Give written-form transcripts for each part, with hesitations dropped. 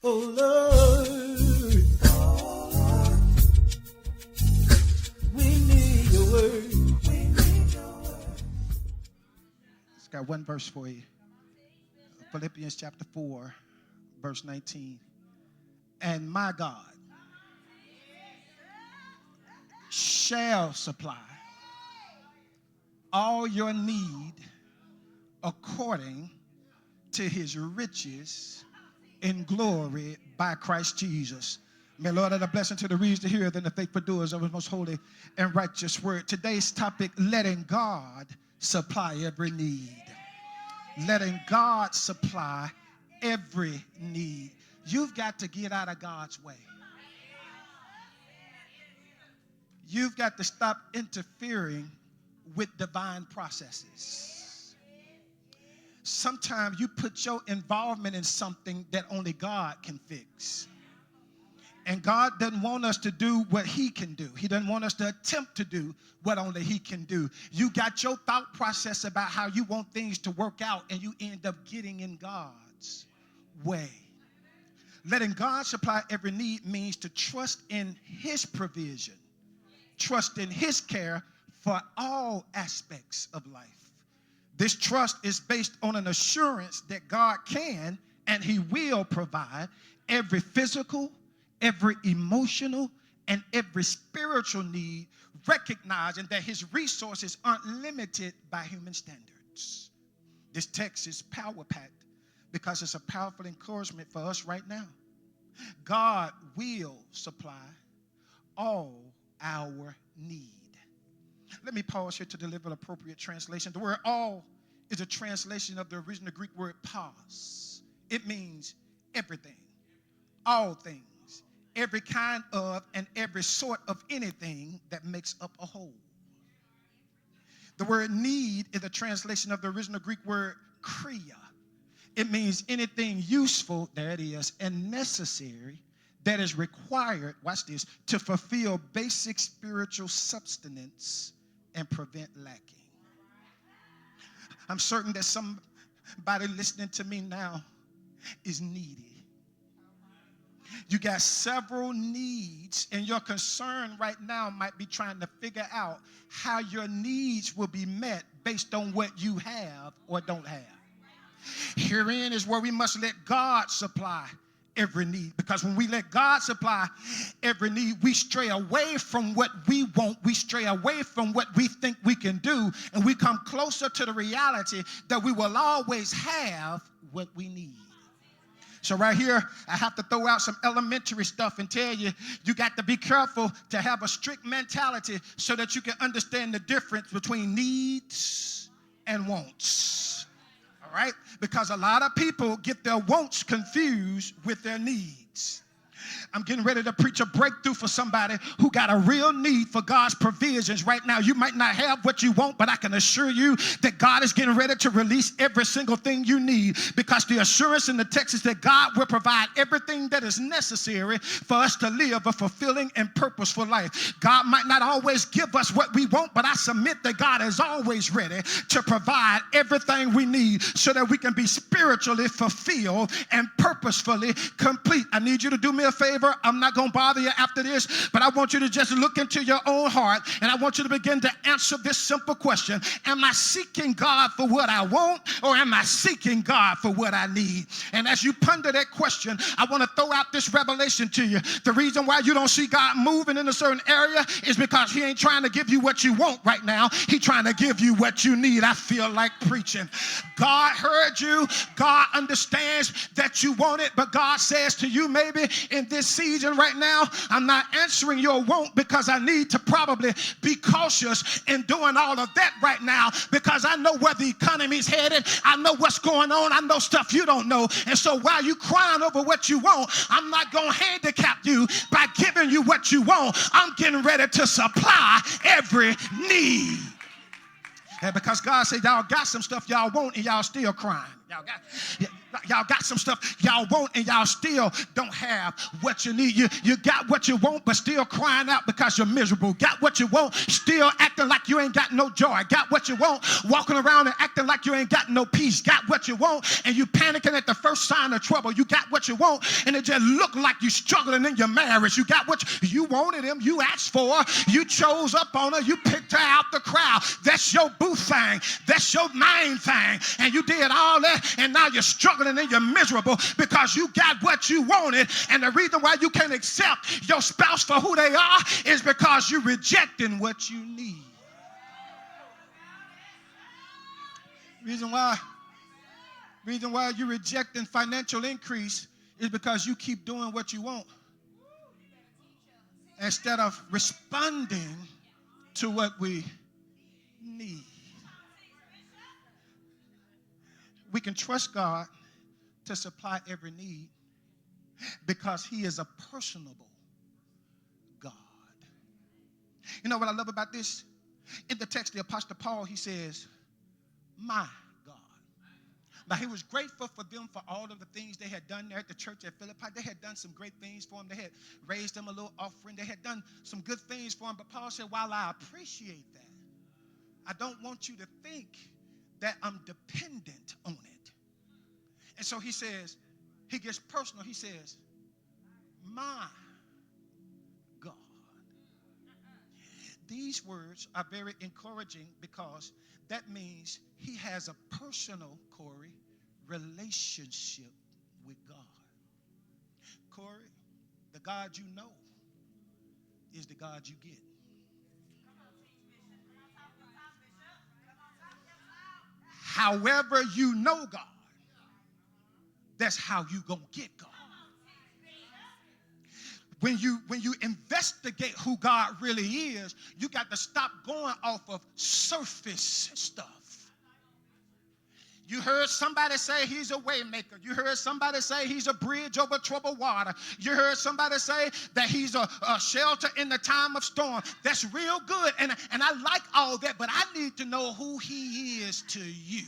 Oh Lord, we need your word. It's got one verse for you. Philippians chapter 4, verse 19. And my God shall supply all your need according to his riches in glory by Christ Jesus. May Lord add a blessing to the readers, the hearers, and the faithful doers of his most holy and righteous word. Today's topic, letting God supply every need. Letting God supply every need. You've got to get out of God's way. You've got to stop interfering with divine processes. Sometimes you put your involvement in something that only God can fix. And God doesn't want us to do what he can do. He doesn't want us to attempt to do what only he can do. You got your thought process about how you want things to work out, and you end up getting in God's way. Letting God supply every need means to trust in his provision, trust in his care for all aspects of life. This trust is based on an assurance that God can and he will provide every physical, every emotional, and every spiritual need, recognizing that his resources aren't limited by human standards. This text is power-packed because it's a powerful encouragement for us right now. God will supply all our need. Let me pause here to deliver an appropriate translation. The word all is a translation of the original Greek word pas. It means everything, all things, every kind of and every sort of anything that makes up a whole. The word need is a translation of the original Greek word kria. It means anything useful, there it is, and necessary that is required, watch this, to fulfill basic spiritual sustenance and prevent lacking. I'm certain that somebody listening to me now is needy. You got several needs, and your concern right now might be trying to figure out how your needs will be met based on what you have or don't have. Herein is where we must let God supply every need, because when we let God supply every need, we stray away from what we want, we stray away from what we think we can do, and we come closer to the reality that we will always have what we need. So right here, I have to throw out some elementary stuff and tell you, you got to be careful to have a strict mentality so that you can understand the difference between needs and wants. All right? Because a lot of people get their wants confused with their needs. I'm getting ready to preach a breakthrough for somebody who got a real need for God's provisions right now. You might not have what you want, but I can assure you that God is getting ready to release every single thing you need, because the assurance in the text is that God will provide everything that is necessary for us to live a fulfilling and purposeful life. God might not always give us what we want, but I submit that God is always ready to provide everything we need so that we can be spiritually fulfilled and purposefully complete. I need you to do me a favor. I'm not going to bother you after this, but I want you to just look into your own heart, and I want you to begin to answer this simple question. Am I seeking God for what I want, or am I seeking God for what I need? And as you ponder that question, I want to throw out this revelation to you. The reason why you don't see God moving in a certain area is because he ain't trying to give you what you want right now. He's trying to give you what you need. I feel like preaching. God heard you. God understands that you want it, but God says to you, maybe in this season right now, I'm not answering your want because I need to probably be cautious in doing all of that right now, because I know where the economy's headed. I know what's going on. I know stuff you don't know. And so while you crying over what you want, I'm not going to handicap you by giving you what you want. I'm getting ready to supply every need. And because God said y'all got some stuff y'all want and y'all still crying. Y'all got some stuff y'all want and y'all still don't have what you need. You got what you want but still crying out because you're miserable. Got what you want, still acting like you ain't got no joy. Got what you want, walking around and acting like you ain't got no peace. Got what you want and you panicking at the first sign of trouble. You got what you want and it just look like you struggling in your marriage. You got what you wanted him, you asked for her, you chose up on her, you picked her out the crowd. That's your boo thing. That's your main thing. And you did all that and now you're struggling and you're miserable because you got what you wanted. And the reason why you can't accept your spouse for who they are is because you're rejecting what you need. Reason why you're rejecting financial increase is because you keep doing what you want instead of responding to what we need. We can trust God to supply every need because he is a personable God. You know what I love about this? In the text, the Apostle Paul, he says, my God. Now, he was grateful for them for all of the things they had done there at the church at Philippi. They had done some great things for him. They had raised him a little offering. They had done some good things for him. But Paul said, while I appreciate that, I don't want you to think that I'm dependent on it. And so he says, he gets personal. He says, my God. These words are very encouraging because that means he has a personal, Corey, relationship with God. Corey, the God you know is the God you get. However you know God, that's how you gonna get God. When you investigate who God really is, you got to stop going off of surface stuff. You heard somebody say he's a way maker. You heard somebody say he's a bridge over troubled water. You heard somebody say that he's a shelter in the time of storm. That's real good, and I like all that, but I need to know who he is to you.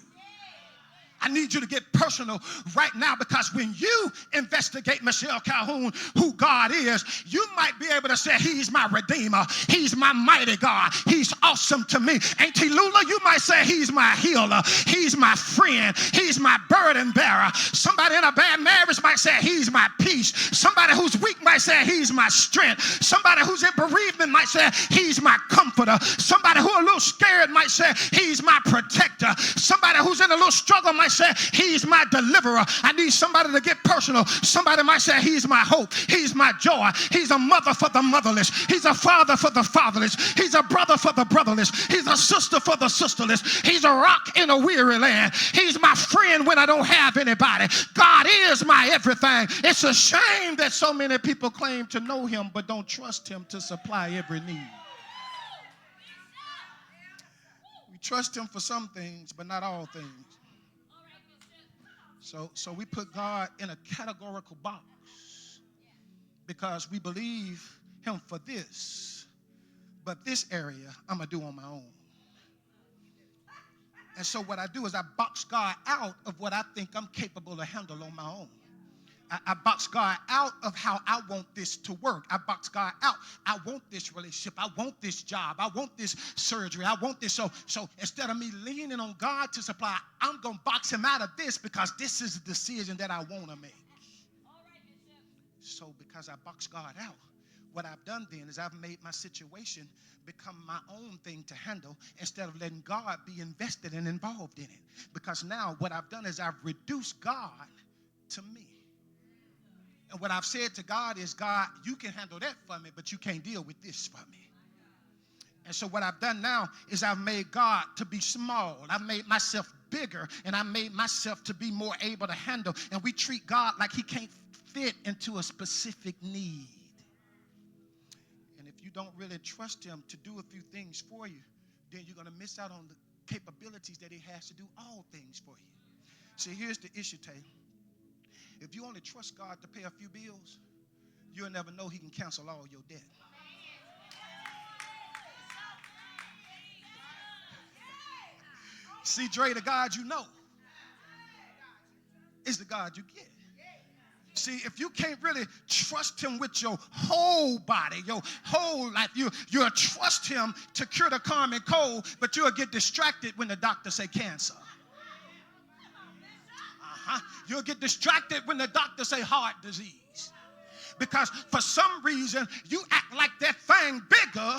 I need you to get personal right now, because when you investigate Michelle Calhoun, who God is, you might be able to say he's my redeemer. He's my mighty God. He's awesome to me. Auntie Lula, you might say he's my healer. He's my friend. He's my burden bearer. Somebody in a bad marriage might say he's my peace. Somebody who's weak might say he's my strength. Somebody who's in bereavement might say he's my comforter. Somebody who's a little scared might say he's my protector. Somebody who's in a little struggle might say he's my deliverer. I need somebody to get personal. Somebody might say he's my hope. He's my joy. He's a mother for the motherless. He's a father for the fatherless. He's a brother for the brotherless. He's a sister for the sisterless. He's a rock in a weary land. He's my friend when I don't have anybody. God is my everything. It's a shame that so many people claim to know him but don't trust him to supply every need. We trust him for some things but not all things. So we put God in a categorical box because we believe him for this, but this area I'm going to do on my own. And so what I do is I box God out of what I think I'm capable to handle on my own. I box God out of how I want this to work. I box God out. I want this relationship. I want this job. I want this surgery. I want this. So instead of me leaning on God to supply, I'm going to box him out of this because this is the decision that I want to make. So because I box God out, what I've done then is I've made my situation become my own thing to handle instead of letting God be invested and involved in it. Because now what I've done is I've reduced God to me. And what I've said to God is, God, you can handle that for me, but you can't deal with this for me. And so what I've done now is I've made God to be small. I've made myself bigger, and I made myself to be more able to handle. And we treat God like he can't fit into a specific need. And if you don't really trust him to do a few things for you, then you're going to miss out on the capabilities that he has to do all things for you. See, here's the issue, Taylor. If you only trust God to pay a few bills, you'll never know he can cancel all your debt. See, Dre, the God you know is the God you get. See, if you can't really trust him with your whole body, your whole life, you'll trust him to cure the common cold, but you'll get distracted when the doctor say cancer. You'll get distracted when the doctor say heart disease. Because for some reason, you act like that thing bigger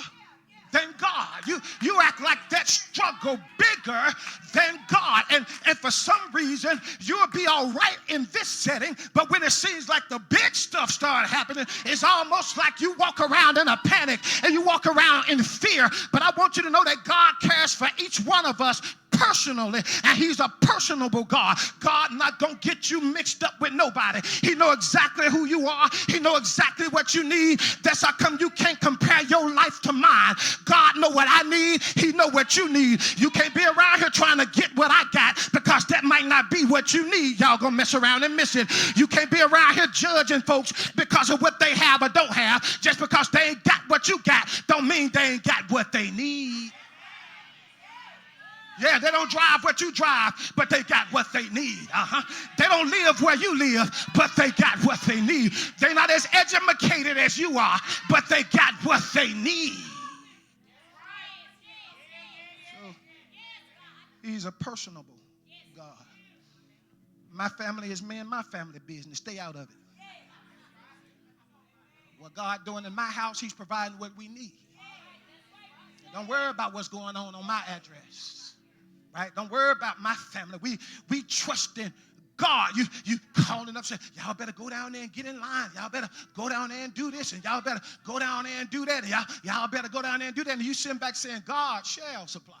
than God. You act like that struggle bigger than God. And for some reason, you'll be all right in this setting, but when it seems like the big stuff started happening, it's almost like you walk around in a panic and you walk around in fear. But I want you to know that God cares for each one of us personally, and he's a personable God. God not gonna get you mixed up with nobody. He know exactly who you are. He know exactly what you need. That's how come you can't compare your life to mine. God know what I need. He know what you need. You can't be around here trying to get what I got, because that might not be what you need. Y'all gonna mess around and miss it. You can't be around here judging folks because of what they have or don't have. Just because they ain't got what you got don't mean they ain't got what they need. Yeah, they don't drive what you drive, but they got what they need. They don't live where you live, but they got what they need. They're not as educated as you are, but they got what they need. So, he's a personable God. My family is me and my family business. Stay out of it. What God doing in my house, he's providing what we need. Don't worry about what's going on my address. Right? Don't worry about my family. We trust in God. You calling up saying, y'all better go down there and get in line. Y'all better go down there and do this, and y'all better go down there and do that. And y'all better go down there and do that. And you sitting back saying, God shall supply.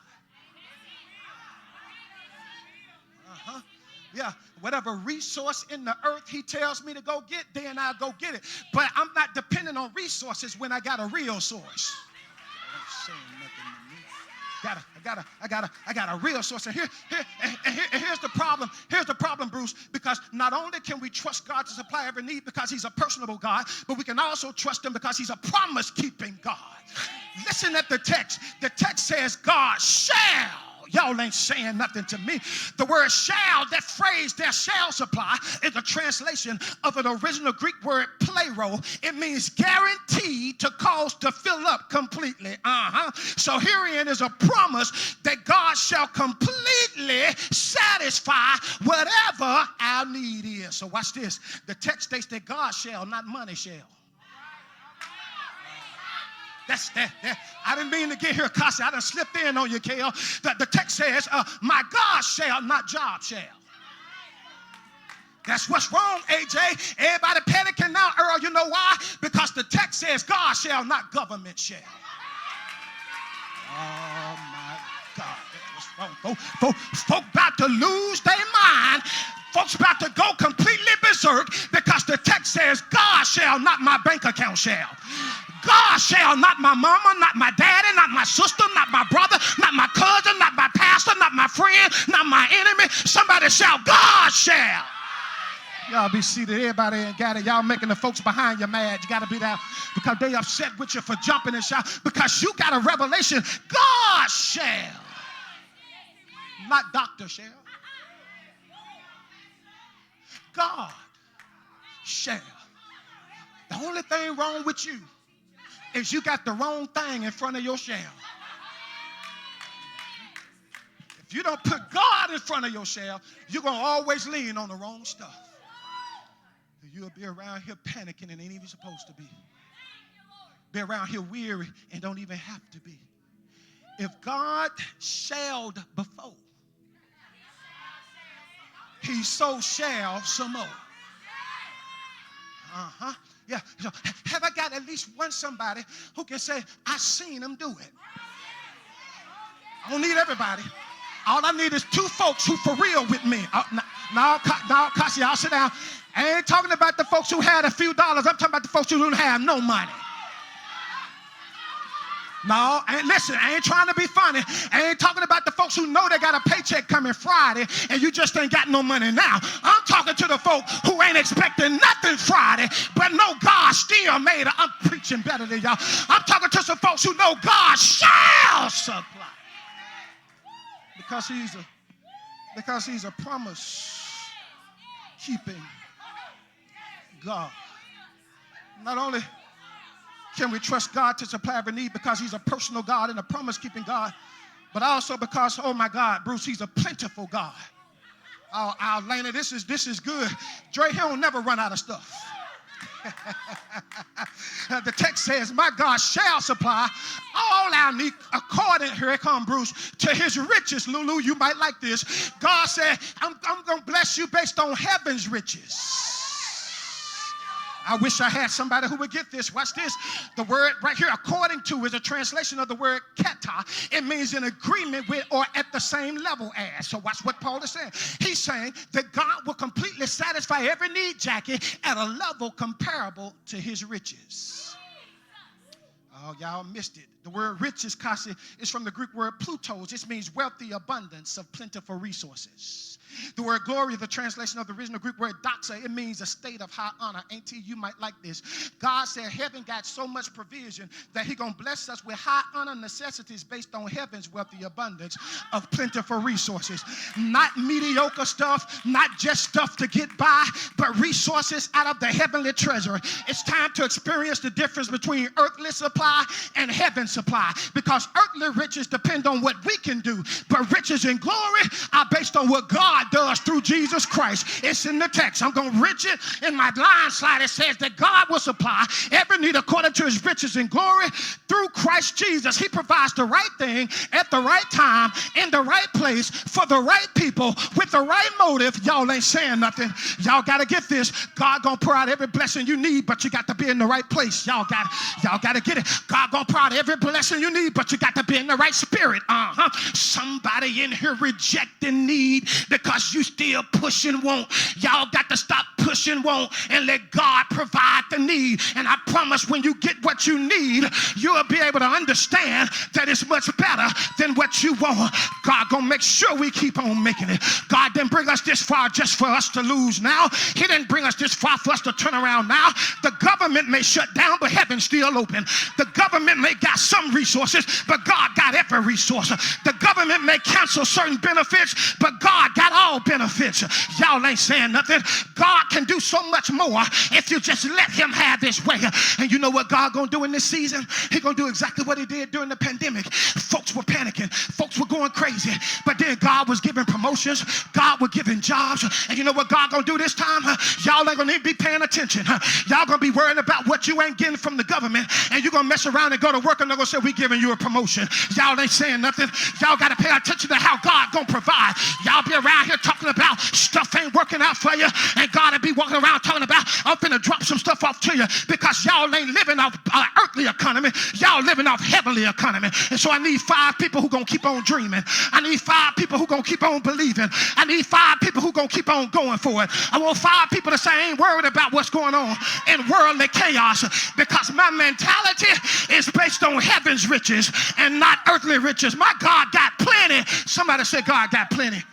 Yeah, whatever resource in the earth he tells me to go get, then I'll go get it. But I'm not dependent on resources when I got a real source. I got a real source. And here's the problem. Here's the problem, Bruce, because not only can we trust God to supply every need because he's a personable God, but we can also trust him because he's a promise-keeping God. Listen at the text. The text says God shall. Y'all ain't saying nothing to me. The word shall, that phrase there, shall supply, is a translation of an original Greek word plero. It means guaranteed to cause to fill up completely. So herein is a promise that God shall completely satisfy whatever our need is. So watch this. The text states that God shall, not money shall. That's that. I didn't mean to get here, Cashapp. I done slipped in on you, Kale. The text says, my God shall, not job shall. That's what's wrong, AJ. Everybody panicking now, Earl. You know why? Because the text says God shall, not government shall. Oh, my God. That's what's wrong. Folk about to lose their mind. Folks about to go completely berserk because the text says God shall, not my bank account shall. God shall, not my mama, not my daddy, not my sister, not my brother, not my cousin, not my pastor, not my friend, not my enemy. Somebody shout, God shall. Y'all be seated. Everybody ain't got it. Y'all making the folks behind you mad. You got to be there because they upset with you for jumping and shout because you got a revelation. God shall. Not doctor shall. God shall. The only thing wrong with you is you got the wrong thing in front of your shall. If you don't put God in front of your shall, you're going to always lean on the wrong stuff. You'll be around here panicking and ain't even supposed to be. Be around here weary and don't even have to be. If God shalled before, he so shall some more. Yeah. So have I got at least one somebody who can say, I seen him do it? I don't need everybody. All I need is two folks who for real with me. Now, Cashapp, y'all sit down. I ain't talking about the folks who had a few dollars. I'm talking about the folks who don't have no money. No, listen, I ain't trying to be funny. I ain't talking about the folks who know they got a paycheck coming Friday and you just ain't got no money now. I'm talking to the folk who ain't expecting nothing Friday, but know God still made it. I'm preaching better than y'all. I'm talking to some folks who know God shall supply. Because he's a promise keeping God. Not only can we trust God to supply every need because he's a personal God and a promise-keeping God, but also because, oh my God, Bruce, he's a plentiful God. Oh, Lena, this is good. Dre, he don't never run out of stuff. The text says, my God shall supply all our need according, here it comes, Bruce, to his riches. Lulu, you might like this. God said, I'm going to bless you based on heaven's riches. I wish I had somebody who would get this. Watch this. The word right here, according to, is a translation of the word kata. It means in agreement with or at the same level as. So watch what Paul is saying. He's saying that God will completely satisfy every need, Jackie, at a level comparable to his riches. Oh, y'all missed it. The word riches, Kasi, is from the Greek word plutos. This means wealthy abundance of plentiful resources. The word glory, the translation of the original Greek word doxa, it means a state of high honor. Auntie, you might like this. God said heaven got so much provision that he going to bless us with high honor necessities based on heaven's wealthy abundance of plentiful resources. Not mediocre stuff, not just stuff to get by, but resources out of the heavenly treasury. It's time to experience the difference between earthly supply and heaven's supply, because earthly riches depend on what we can do, but riches and glory are based on what God does through Jesus Christ. It's in the text. I'm going to read it in my line slide. It says that God will supply every need according to his riches and glory through Christ Jesus. He provides the right thing at the right time in the right place for the right people with the right motive. Y'all ain't saying nothing. Y'all got to get this. God going to pour out every blessing you need, but you got to be in the right place. Y'all got to get it. God going to pour out every blessing you need, but you got to be in the right spirit. Somebody in here rejecting need because you still pushing won't. Y'all got to stop pushing won't and let God provide the need. And I promise when you get what you need, you'll be able to understand that it's much better than what you want. God gonna make sure we keep on making it. God didn't bring us this far just for us to lose now. He didn't bring us this far for us to turn around now. The government may shut down, but heaven's still open. The government may got some resources, but God got every resource. The government may cancel certain benefits, but God got all benefits. Y'all ain't saying nothing. God can do so much more if you just let him have his way. And you know what God gonna do in this season? He gonna do exactly what he did during the pandemic. Folks were panicking. Folks were going crazy. But then God was giving promotions. God was giving jobs. And you know what God gonna do this time? Y'all ain't gonna need to be paying attention. Y'all gonna be worrying about what you ain't getting from the government. And you're gonna mess around and go to work and they're gonna say, we giving you a promotion. Y'all ain't saying nothing. Y'all gotta pay attention to how God gonna provide. Y'all be around here talking about stuff ain't working out for you, and God will be walking around talking about, I'm finna drop some stuff off to you, because y'all ain't living off earthly economy. Y'all living off heavenly economy. And so I need 5 people who gonna keep on dreaming. I need 5 people who gonna keep on believing. I need 5 people who gonna keep on going for it. I want 5 people to say I ain't worried about what's going on in worldly chaos, because my mentality is based on heaven's riches and not earthly riches. My God got plenty. Somebody say God got plenty.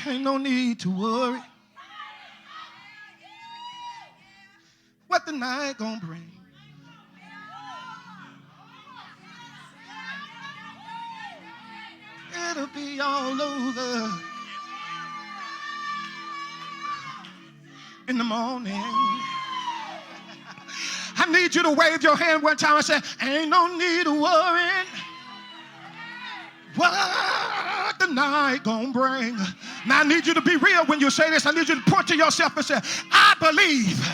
Ain't no need to worry what the night gonna bring. It'll be all over in the morning. I need you to wave your hand one time and say, ain't no need to worry what the night gonna bring. Now I need you to be real when you say this. I need you to point to yourself and say, I believe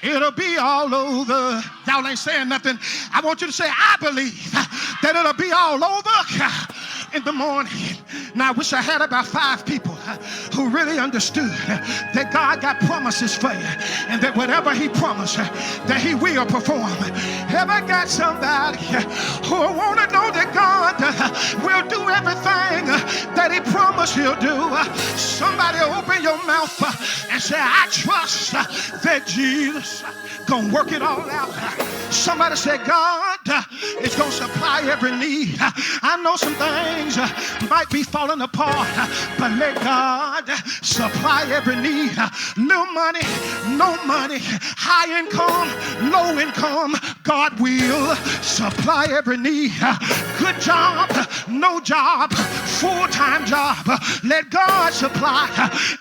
it'll be all over. Y'all ain't saying nothing. I want you to say, I believe that it'll be all over in the morning. Now I wish I had about 5 people who really understood that God got promises for you, and that whatever he promised, that he will perform. Have I got somebody who want to know that God will do everything that he promised he'll do? Somebody open your mouth and say, I trust that Jesus gonna work it all out. Somebody say, God is gonna supply every need. I know some things might be falling apart, but let God supply every need. Little money, no money, high income, low income, God will supply every need. Good job, no job, full-time job. Let God supply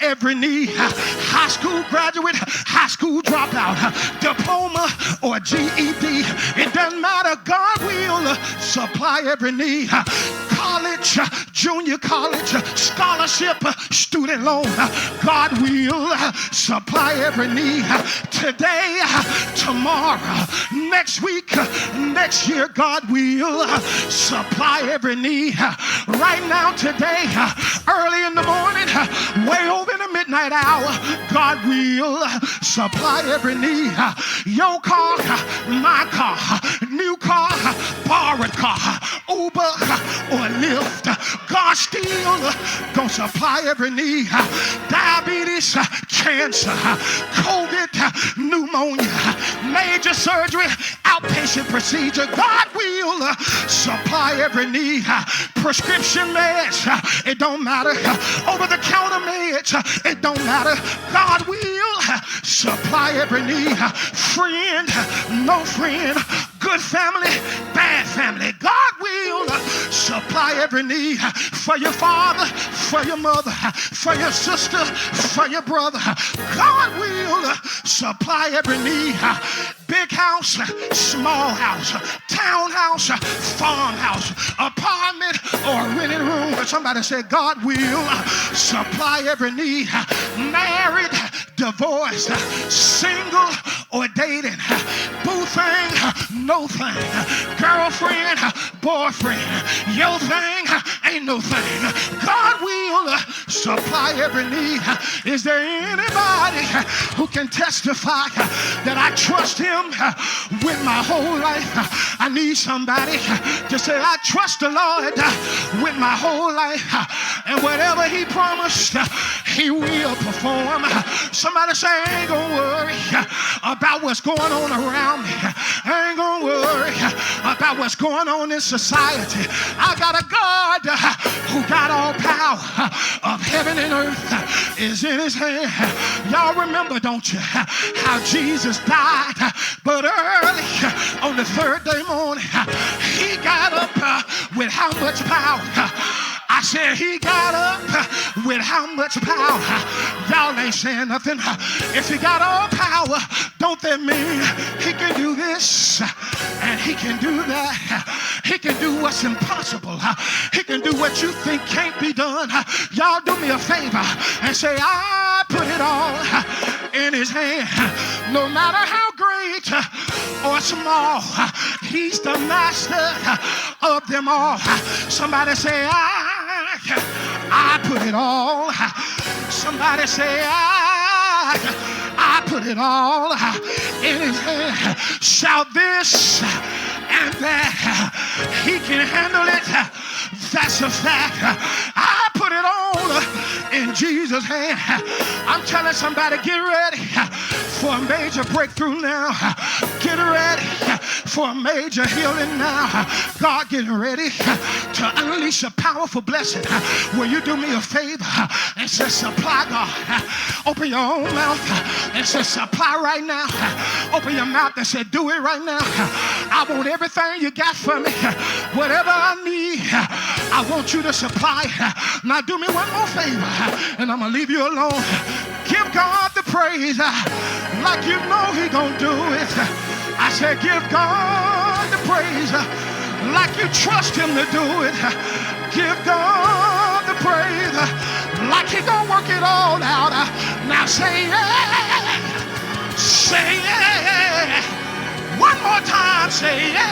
every need. High school graduate, high school dropout, diploma or GED. It doesn't matter. God will supply every need. College, junior college, scholarship, student loan. God will supply every need. Today, tomorrow, next week, next year, God will supply every need. Right now, today, early in the morning, way over in the midnight hour, God will supply every need. Your car, my car, new car, borrowed car, Uber or Lyft, God still gonna supply every need. Diabetes, cancer, COVID, pneumonia, major surgery, outpatient procedure, God will supply every need. Prescription meds, it don't matter. Over-the-counter meds, it don't matter. God will supply every need. Friend, no friend, good family, bad family, God will supply every need. For your father, for your mother, for your sister, for your brother, God will supply every need. Big house, small house, townhouse, farmhouse, apartment, or rented room. Somebody said God will supply every need. Married, divorced, single, or dating. Boo thing, no thing. Girlfriend, boyfriend. Your thing ain't no thing. God will supply every need. Is there anybody who can testify that I trust him with my whole life? I need somebody to say, I trust the Lord with my whole life, and whatever he promised, he will perform. Somebody say, I ain't gonna worry about what's going on around me. I ain't gonna worry about what's going on in society. I got a God who got all power of heaven and earth is in his hand. Y'all remember, don't you, how Jesus died, but early on the third day morning, he got up with how much power? I said he got up with how much power? Y'all ain't saying nothing. If he got all power, don't that mean he can do this and he can do that? He can do what's impossible. He can do what you think can't be done. Y'all do me a favor and say, I put it all in his hand. No matter how great or small, he's the master of them all. Somebody say, I put it all. Somebody say, I put it all in his hand. Shout this and that. He can handle it. That's a fact. I put it all in Jesus' hand. I'm telling somebody, get ready for a major breakthrough now. Get ready for a major healing now. God getting ready to unleash a powerful blessing. Will you do me a favor and say, supply, God? Open your own mouth and say, supply right now. Open your mouth and say, do it right now. I want everything you got for me. Whatever I need, I want you to supply. Now do me one more favor and I'm going to leave you alone. Give God the praise like you know he gonna do it. I said, give God the praise like you trust him to do it. Give God the praise like he gonna work it all out. Now say yeah. Say yeah. One more time, say yeah.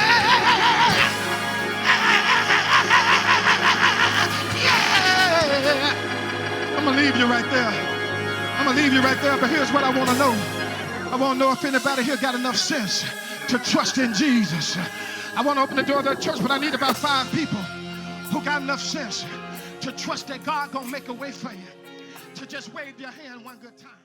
Yeah. I'm gonna leave you right there. I'm going to leave you right there, but here's what I want to know. I want to know if anybody here got enough sense to trust in Jesus. I want to open the door of the church, but I need about 5 people who got enough sense to trust that God going to make a way for you. To just wave your hand one good time.